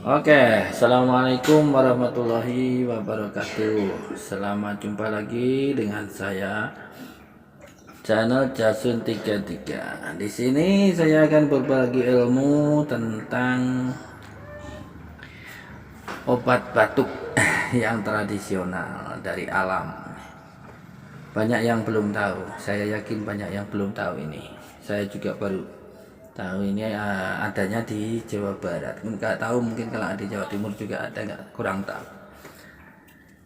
Oke, assalamualaikum warahmatullahi wabarakatuh. Selamat jumpa lagi dengan saya, channel Jasun 33. Di sini saya akan berbagi ilmu tentang obat batuk yang tradisional dari alam. Banyak yang belum tahu. Saya yakin banyak yang belum tahu ini. Saya juga baru tahu ini adanya di Jawa Barat. Nggak tahu, mungkin kalau di Jawa Timur juga ada, nggak, kurang tahu.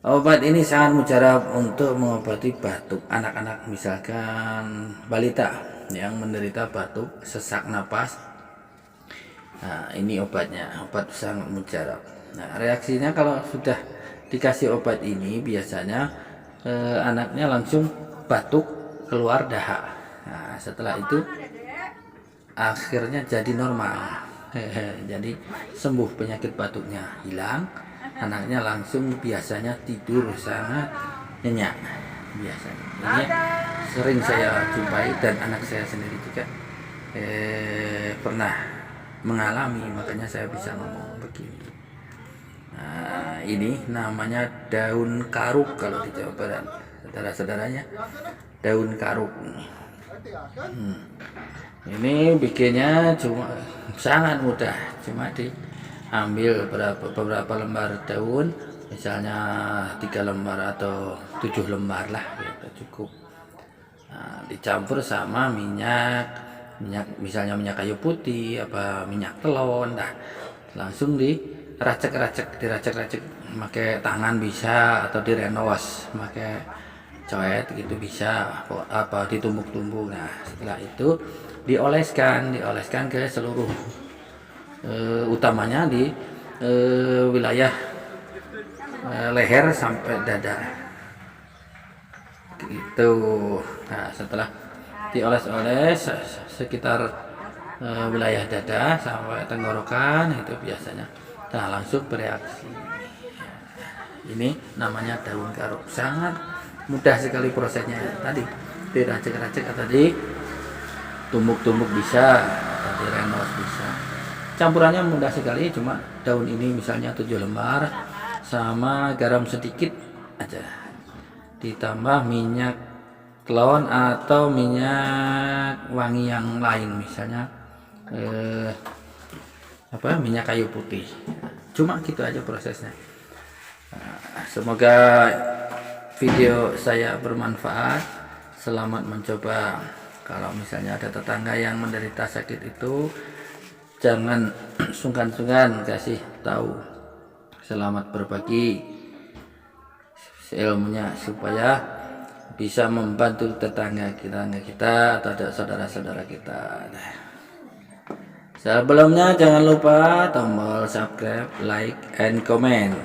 Obat ini sangat mujarab untuk mengobati batuk anak-anak, misalkan balita yang menderita batuk sesak napas. Nah, ini obatnya, obat sangat mujarab. Nah, reaksinya kalau sudah dikasih obat ini biasanya anaknya langsung batuk, keluar dahak. Nah, setelah itu akhirnya jadi normal. Jadi sembuh penyakit batuknya, hilang, anaknya langsung biasanya tidur sangat nyenyak biasanya. Ini sering saya jumpai dan anak saya sendiri juga pernah mengalami, makanya saya bisa ngomong begini. Nah, ini namanya daun karuk kalau di Jawa Barat, saudara-saudaranya, daun karuk. Ini bikinnya cuma sangat mudah, cuma diambil beberapa lembar daun, misalnya 3 lembar atau 7 lembar lah, gitu, cukup. Nah, dicampur sama minyak misalnya minyak kayu putih, apa minyak telon, nah langsung diracek-racek pakai tangan bisa, atau direnos pakai coet gitu bisa, apa ditumbuk-tumbuk. Nah, setelah itu dioleskan ke seluruh utamanya di wilayah leher sampai dada gitu. Nah, setelah dioles-oles sekitar wilayah dada sampai tenggorokan itu biasanya, nah langsung bereaksi. Ini namanya daun karuk, sangat mudah sekali prosesnya. Tadi diracek-racek atau ditumbuk-tumbuk bisa, atau direnos bisa. Campurannya mudah sekali, cuma daun ini misalnya 7 lembar sama garam sedikit aja, ditambah minyak telon atau minyak wangi yang lain, misalnya minyak kayu putih. Cuma gitu aja prosesnya. Semoga video saya bermanfaat. Selamat mencoba. Kalau misalnya ada tetangga yang menderita sakit itu, jangan sungkan-sungkan kasih tahu. Selamat berbagi ilmunya supaya bisa membantu tetangga kita atau saudara-saudara kita. Sebelumnya jangan lupa tombol subscribe, like, and comment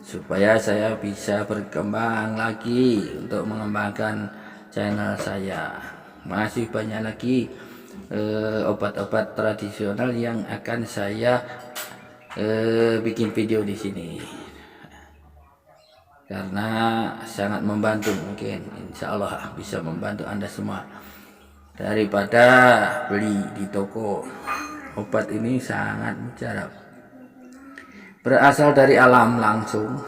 supaya saya bisa berkembang lagi untuk mengembangkan channel saya. Masih banyak lagi obat-obat tradisional yang akan saya bikin video di sini, karena sangat membantu, mungkin insya Allah bisa membantu Anda semua. Daripada beli di toko, obat ini sangat mujarab, berasal dari alam langsung.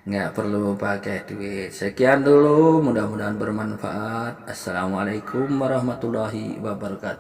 Nggak perlu pakai duit. Sekian dulu, mudah-mudahan bermanfaat. Assalamualaikum warahmatullahi wabarakatuh.